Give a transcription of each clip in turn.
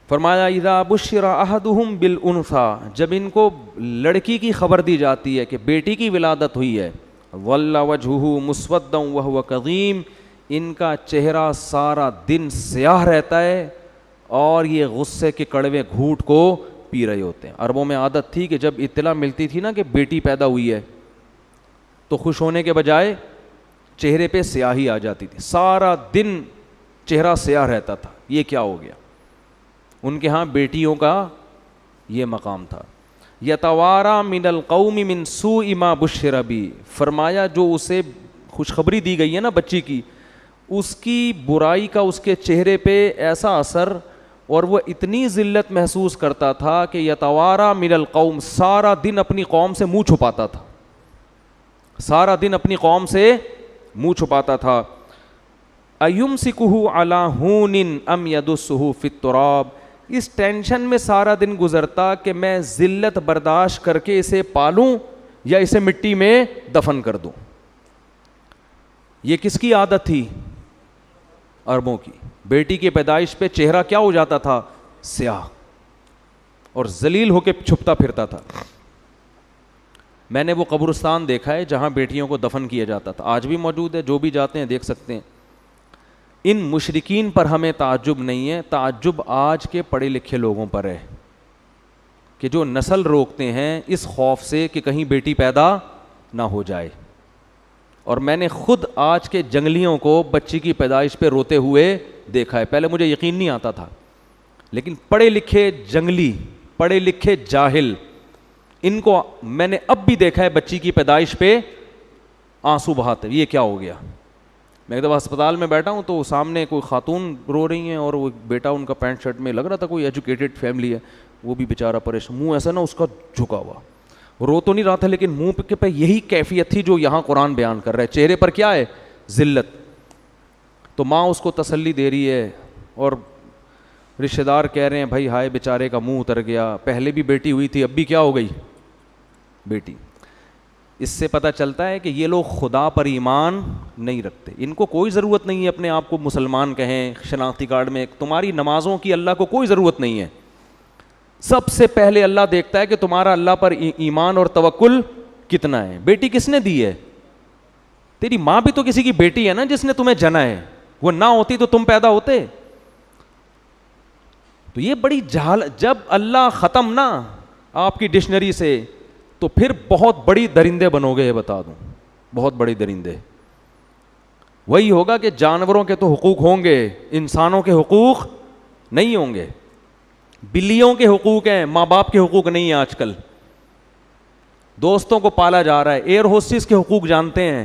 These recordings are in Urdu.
فرمایا اذا بشر احدهم بالانثى، جب ان کو لڑکی کی خبر دی جاتی ہے کہ بیٹی کی ولادت ہوئی ہے، ظل وجهه مسودا وهو كظيم، ان کا چہرہ سارا دن سیاہ رہتا ہے اور یہ غصے کے کڑوے گھونٹ کو پی رہے ہوتے ہیں۔ عربوں میں عادت تھی کہ جب اطلاع ملتی تھی نا کہ بیٹی پیدا ہوئی ہے تو خوش ہونے کے بجائے چہرے پہ سیاہی آ جاتی تھی، سارا دن چہرہ سیاہ رہتا تھا، یہ کیا ہو گیا؟ ان کے ہاں بیٹیوں کا یہ مقام تھا۔ یتوارا من القوم من سوء ما بشر بی، فرمایا جو اسے خوشخبری دی گئی ہے نا بچی کی، اس کی برائی کا اس کے چہرے پہ ایسا اثر، اور وہ اتنی ذلت محسوس کرتا تھا کہ یتوارا من القوم، سارا دن اپنی قوم سے منہ چھپاتا تھا، سارا دن اپنی قوم سے منہ چھپاتا تھا۔ ایمسکہ علی ہون ام یدسہ فی التراب، اس ٹینشن میں سارا دن گزرتا کہ میں ذلت برداشت کر کے اسے پالوں یا اسے مٹی میں دفن کر دوں۔ یہ کس کی عادت تھی؟ عربوں کی۔ بیٹی کی پیدائش پہ چہرہ کیا ہو جاتا تھا؟ سیاہ، اور ذلیل ہو کے چھپتا پھرتا تھا۔ میں نے وہ قبرستان دیکھا ہے جہاں بیٹیوں کو دفن کیا جاتا تھا، آج بھی موجود ہے، جو بھی جاتے ہیں دیکھ سکتے ہیں۔ ان مشرکین پر ہمیں تعجب نہیں ہے، تعجب آج کے پڑھے لکھے لوگوں پر ہے کہ جو نسل روکتے ہیں اس خوف سے کہ کہیں بیٹی پیدا نہ ہو جائے۔ اور میں نے خود آج کے جنگلیوں کو بچی کی پیدائش پہ روتے ہوئے دیکھا ہے، پہلے مجھے یقین نہیں آتا تھا، لیکن پڑھے لکھے جنگلی، پڑھے لکھے جاہل، ان کو میں نے اب بھی دیکھا ہے بچی کی پیدائش پہ آنسو بہاتے۔ یہ کیا ہو گیا؟ میں ایک دفعہ ہسپتال میں بیٹھا ہوں تو سامنے کوئی خاتون رو رہی ہیں اور وہ بیٹا ان کا پینٹ شرٹ میں، لگ رہا تھا کوئی ایجوکیٹڈ فیملی ہے، وہ بھی بیچارہ پریشان، منہ ایسا نا اس کا جھکا ہوا، رو تو نہیں رہا تھا لیکن منہ پہ یہی کیفیت تھی جو یہاں قرآن بیان کر رہا ہے، چہرے پر کیا ہے؟ ذلت۔ تو ماں اس کو تسلی دے رہی ہے اور رشتہ دار کہہ رہے ہیں بھائی ہائے بیچارے کا منہ اتر گیا، پہلے بھی بیٹی ہوئی تھی اب بھی کیا ہو گئی؟ بیٹی۔ اس سے پتہ چلتا ہے کہ یہ لوگ خدا پر ایمان نہیں رکھتے، ان کو کوئی ضرورت نہیں ہے اپنے آپ کو مسلمان کہیں، شناختی کارڈ میں تمہاری نمازوں کی اللہ کو کوئی ضرورت نہیں ہے۔ سب سے پہلے اللہ دیکھتا ہے کہ تمہارا اللہ پر ایمان اور توکل کتنا ہے۔ بیٹی کس نے دی ہے؟ تیری ماں بھی تو کسی کی بیٹی ہے نا جس نے تمہیں جنا ہے، وہ نہ ہوتی تو تم پیدا ہوتے؟ تو یہ بڑی جب اللہ ختم نہ آپ کی ڈکشنری سے تو پھر بہت بڑی درندے بنو گے، یہ بتا دوں، بہت بڑی درندے۔ وہی ہوگا کہ جانوروں کے تو حقوق ہوں گے، انسانوں کے حقوق نہیں ہوں گے۔ بلیوں کے حقوق ہیں، ماں باپ کے حقوق نہیں ہیں۔ آج کل دوستوں کو پالا جا رہا ہے، ایئر ہوسٹس کے حقوق جانتے ہیں۔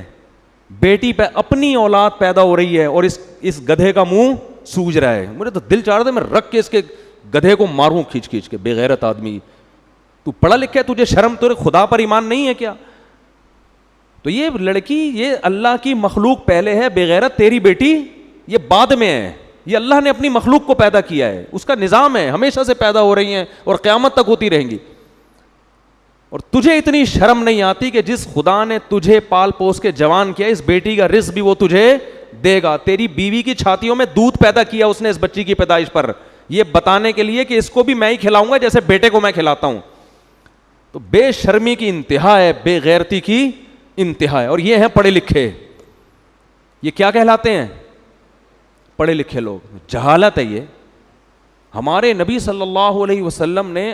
بیٹی پہ اپنی اولاد پیدا ہو رہی ہے اور اس گدھے کا منہ سوج رہا ہے۔ مجھے تو دل چاہ رہا تھا میں رکھ کے اس کے گدھے کو ماروں کھینچ کھینچ کے، بے غیرت آدمی۔ تو پڑھا لکھا ہے، تجھے شرم، تجھے خدا پر ایمان نہیں ہے کیا؟ تو یہ لڑکی، یہ اللہ کی مخلوق پہلے ہے، بے غیرت تیری بیٹی یہ بعد میں ہے۔ یہ اللہ نے اپنی مخلوق کو پیدا کیا ہے، اس کا نظام ہے، ہمیشہ سے پیدا ہو رہی ہیں اور قیامت تک ہوتی رہیں گی۔ اور تجھے اتنی شرم نہیں آتی کہ جس خدا نے تجھے پال پوس کے جوان کیا، اس بیٹی کا رزق بھی وہ تجھے دے گا۔ تیری بیوی کی چھاتیوں میں دودھ پیدا کیا اس نے اس بچی کی پیدائش پر، یہ بتانے کے لیے کہ اس کو بھی میں ہی کھلاؤں گا جیسے بیٹے کو میں کھلاتا ہوں۔ تو بے شرمی کی انتہا ہے، بے غیرتی کی انتہا ہے۔ اور یہ ہیں پڑھے لکھے، یہ کیا کہلاتے ہیں؟ پڑھے لکھے لوگ۔ جہالت ہے یہ۔ ہمارے نبی صلی اللہ علیہ وسلم نے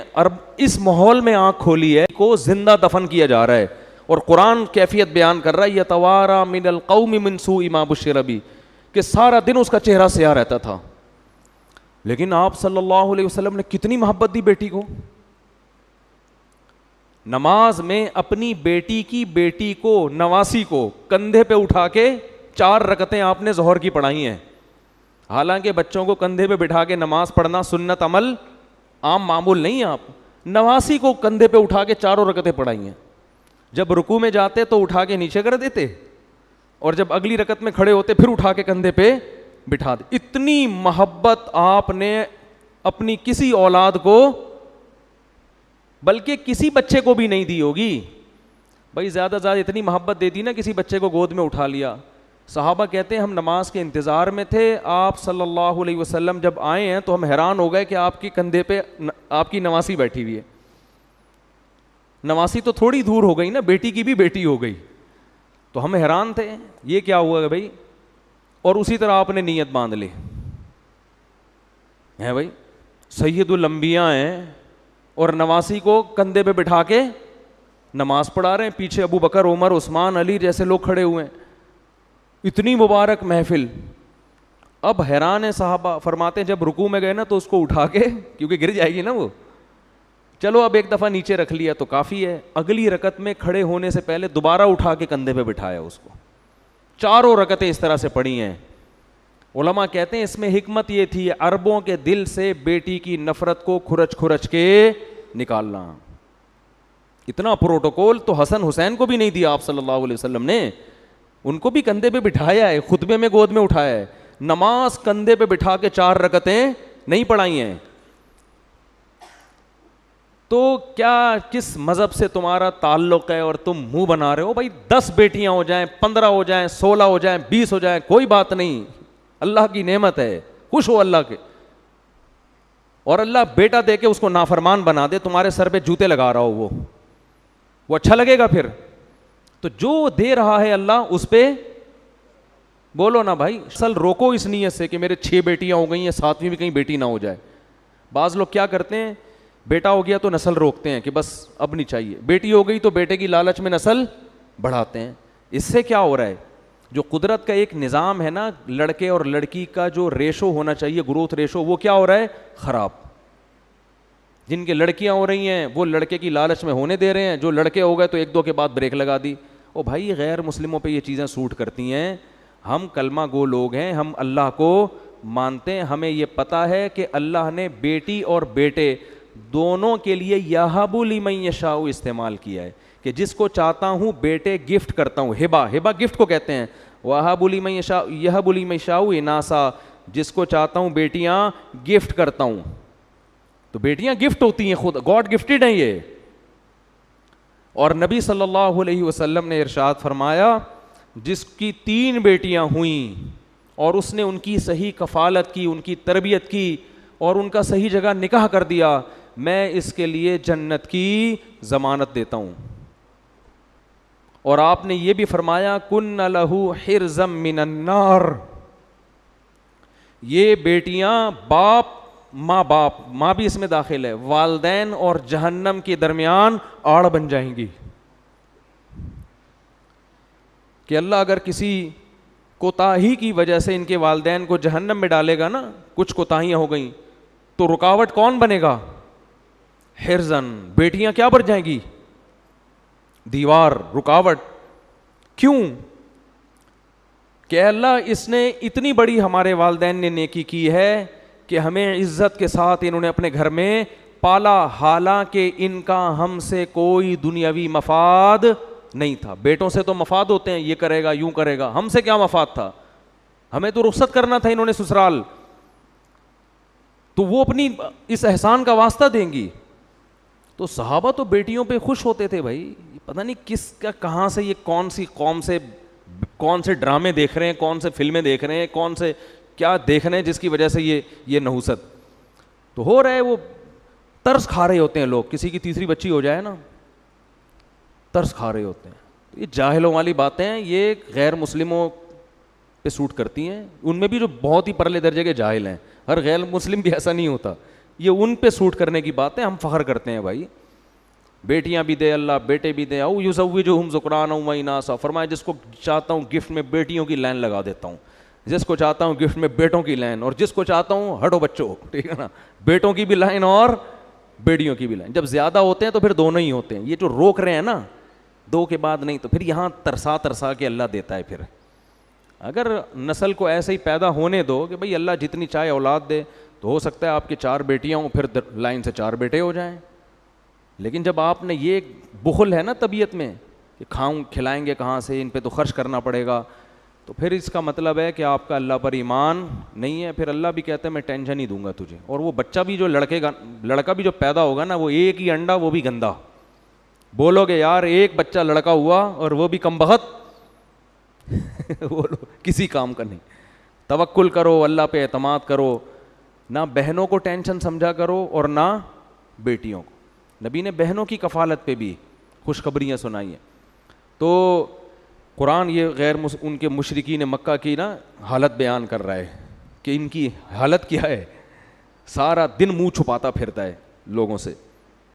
اس ماحول میں آنکھ کھولی ہے کو زندہ دفن کیا جا رہا ہے، اور قرآن کیفیت بیان کر رہا ہے یتوارا من القوم من سوء ما بشر بہ، کہ سارا دن اس کا چہرہ سیاہ رہتا تھا۔ لیکن آپ صلی اللہ علیہ وسلم نے کتنی محبت دی بیٹی کو۔ نماز میں اپنی بیٹی کو نواسی کو کندھے پہ اٹھا کے 4 رکعتیں آپ نے ظہر کی پڑھائی ہیں۔ حالانکہ بچوں کو کندھے پہ بٹھا کے نماز پڑھنا سنت عمل عام معمول نہیں ہے، آپ نواسی کو کندھے پہ اٹھا کے 4 رکعتیں پڑھائی ہیں۔ جب رکوع میں جاتے تو اٹھا کے نیچے کر دیتے، اور جب اگلی رکعت میں کھڑے ہوتے پھر اٹھا کے کندھے پہ بٹھا دے۔ اتنی محبت آپ نے اپنی کسی اولاد کو، بلکہ کسی بچے کو بھی نہیں دی ہوگی۔ بھائی زیادہ اتنی محبت دے دی نا، کسی بچے کو گود میں اٹھا لیا، صحابہ کہتے ہیں ہم نماز کے انتظار میں تھے, آپ صلی اللہ علیہ وسلم جب آئے ہیں تو ہم حیران ہو گئے کہ آپ کے کندھے پہ آپ کی نواسی بیٹھی ہوئی ہے. نواسی تو تھوڑی دور ہو گئی نا, بیٹی کی بھی بیٹی ہو گئی. تو ہم حیران تھے یہ کیا ہوا بھائی, اور اسی طرح آپ نے نیت باندھ لی ہے بھائی, سید الانبیاء ہیں اور نواسی کو کندھے پہ بٹھا کے نماز پڑھا رہے ہیں, پیچھے ابو بکر, عمر, عثمان, علی جیسے لوگ کھڑے ہوئے ہیں, اتنی مبارک محفل. اب حیران ہے صحابہ, فرماتے ہیں جب رکوع میں گئے نا تو اس کو اٹھا کے, کیونکہ گر جائے گی نا وہ, چلو اب ایک دفعہ نیچے رکھ لیا تو کافی ہے, اگلی رکعت میں کھڑے ہونے سے پہلے دوبارہ اٹھا کے کندھے پہ بٹھایا اس کو. چاروں رکعتیں اس طرح سے پڑھی ہیں. علماء کہتے ہیں اس میں حکمت یہ تھی, عربوں کے دل سے بیٹی کی نفرت کو کھرچ کھرچ کے نکالنا. اتنا پروٹوکول تو حسن حسین کو بھی نہیں دیا آپ صلی اللہ علیہ وسلم نے, ان کو بھی کندھے پہ بٹھایا ہے, خطبے میں گود میں اٹھایا ہے, نماز کندھے پہ بٹھا کے 4 رکعتیں نہیں پڑھائی ہیں. تو کیا کس مذہب سے تمہارا تعلق ہے اور تم منہ بنا رہے ہو؟ بھائی 10 بیٹیاں ہو جائیں, 15 ہو جائیں, 16 ہو جائیں, 20 ہو جائیں, کوئی بات نہیں, اللہ کی نعمت ہے, خوش ہو اللہ کے. اور اللہ بیٹا دے کے اس کو نافرمان بنا دے, تمہارے سر پہ جوتے لگا رہا ہو, وہ اچھا لگے گا پھر؟ تو جو دے رہا ہے اللہ اس پہ بولو نا بھائی. اصل روکو اس نیت سے کہ میرے 6 بیٹیاں ہو گئی ہیں, 7ویں بھی کہیں بیٹی نہ ہو جائے. بعض لوگ کیا کرتے ہیں, بیٹا ہو گیا تو نسل روکتے ہیں کہ بس اب نہیں چاہیے, بیٹی ہو گئی تو بیٹے کی لالچ میں نسل بڑھاتے ہیں. اس سے کیا ہو رہا ہے, جو قدرت کا ایک نظام ہے نا, لڑکے اور لڑکی کا جو ریشو ہونا چاہیے, گروتھ ریشو, وہ کیا ہو رہا ہے, خراب. جن کے لڑکیاں ہو رہی ہیں وہ لڑکے کی لالچ میں ہونے دے رہے ہیں, جو لڑکے ہو گئے تو 1-2 کے بعد بریک لگا دی. او بھائی غیر مسلموں پہ یہ چیزیں سوٹ کرتی ہیں. ہم کلمہ گو لوگ ہیں, ہم اللہ کو مانتے ہیں, ہمیں یہ پتہ ہے کہ اللہ نے بیٹی اور بیٹے دونوں کے لیے یہب لمن یشاء استعمال کیا ہے, کہ جس کو چاہتا ہوں بیٹے گفٹ کرتا ہوں. ہبہ گفٹ کو کہتے ہیں. وہب لمن یشاء یہب لمن یشاء اناسا, جس کو چاہتا ہوں بیٹیاں گفٹ کرتا ہوں. تو بیٹیاں گفٹ ہوتی ہیں, خود گاڈ گفٹڈ ہیں یہ. اور نبی صلی اللہ علیہ وسلم نے ارشاد فرمایا, جس کی 3 بیٹیاں ہوئیں اور اس نے ان کی صحیح کفالت کی, ان کی تربیت کی اور ان کا صحیح جگہ نکاح کر دیا, میں اس کے لیے جنت کی ضمانت دیتا ہوں. اور آپ نے یہ بھی فرمایا, کن لہ حرزا من النار, یہ بیٹیاں ماں بھی اس میں داخل ہے, والدین اور جہنم کے درمیان آڑ بن جائیں گی. کہ اللہ اگر کسی کوتاہی کی وجہ سے ان کے والدین کو جہنم میں ڈالے گا نا, کچھ کوتاہیاں ہو گئیں, تو رکاوٹ کون بنے گا؟ حرزن, بیٹیاں کیا بن جائیں گی؟ دیوار, رکاوٹ. کیوں؟ کہ اللہ اس نے اتنی بڑی ہمارے والدین نے نیکی کی ہے کہ ہمیں عزت کے ساتھ انہوں نے اپنے گھر میں پالا, حالانکہ ان کا ہم سے کوئی دنیاوی مفاد نہیں تھا. بیٹوں سے تو مفاد ہوتے ہیں, یہ کرے گا, یوں کرے گا, ہم سے کیا مفاد تھا؟ ہمیں تو رخصت کرنا تھا انہوں نے سسرال, تو وہ اپنی اس احسان کا واسطہ دیں گی. تو صحابہ تو بیٹیوں پہ خوش ہوتے تھے بھائی. پتہ نہیں کس کا, کہاں سے, یہ کون سی قوم سے کون سے ڈرامے دیکھ رہے ہیں, کون سے فلمیں دیکھ رہے ہیں, کون سے کیا دیکھ رہے ہیں جس کی وجہ سے یہ نحوست تو ہو رہا ہے. وہ ترس کھا رہے ہوتے ہیں لوگ, کسی کی تیسری بچی ہو جائے نا, ترس کھا رہے ہوتے ہیں. یہ جاہلوں والی باتیں ہیں, یہ غیر مسلموں پہ سوٹ کرتی ہیں. ان میں بھی جو بہت ہی پرلے درجے کے جاہل ہیں, ہر غیر مسلم بھی ایسا نہیں ہوتا. یہ ان پہ سوٹ کرنے کی باتیں, ہم فخر کرتے ہیں بھائی. بیٹیاں بھی دے اللہ, بیٹے بھی دے. او یزوجہم ذکرانا و اناسا, فرمایا جس کو چاہتا ہوں گفٹ میں بیٹیوں کی لائن لگا دیتا ہوں, جس کو چاہتا ہوں گفٹ میں بیٹوں کی لائن, اور جس کو چاہتا ہوں ہٹو بچوں, ٹھیک ہے نا, بیٹوں کی بھی لائن اور بیٹیوں کی بھی لائن. جب زیادہ ہوتے ہیں تو پھر دونوں ہی ہوتے ہیں. یہ جو روک رہے ہیں نا 2 کے بعد نہیں, تو پھر یہاں ترسا کے اللہ دیتا ہے. پھر اگر نسل کو ایسے ہی پیدا ہونے دو کہ بھئی اللہ جتنی چاہے اولاد دے, تو ہو سکتا ہے آپ کی 4 بیٹیاں ہوں, پھر لائن سے 4 بیٹے ہو جائیں. لیکن جب آپ نے یہ بخل ہے نا طبیعت میں کہ کھلائیں گے کہاں سے, ان پہ تو خرچ کرنا پڑے گا, تو پھر اس کا مطلب ہے کہ آپ کا اللہ پر ایمان نہیں ہے. پھر اللہ بھی کہتا ہے میں ٹینشن ہی دوں گا تجھے. اور وہ بچہ بھی جو لڑکا بھی جو پیدا ہوگا نا, وہ ایک ہی انڈا, وہ بھی گندا. بولو گے یار ایک بچہ لڑکا ہوا اور وہ بھی کم بخت, بولو کسی کام کا نہیں. توکل کرو, اللہ پہ اعتماد کرو, نہ بہنوں کو ٹینشن سمجھا کرو اور نہ بیٹیوں کو. نبی نے بہنوں کی کفالت پہ بھی خوشخبریاں سنائی ہیں. تو قرآن یہ ان کے مشرکین مکہ کی نا حالت بیان کر رہا ہے کہ ان کی حالت کیا ہے, سارا دن منہ چھپاتا پھرتا ہے لوگوں سے.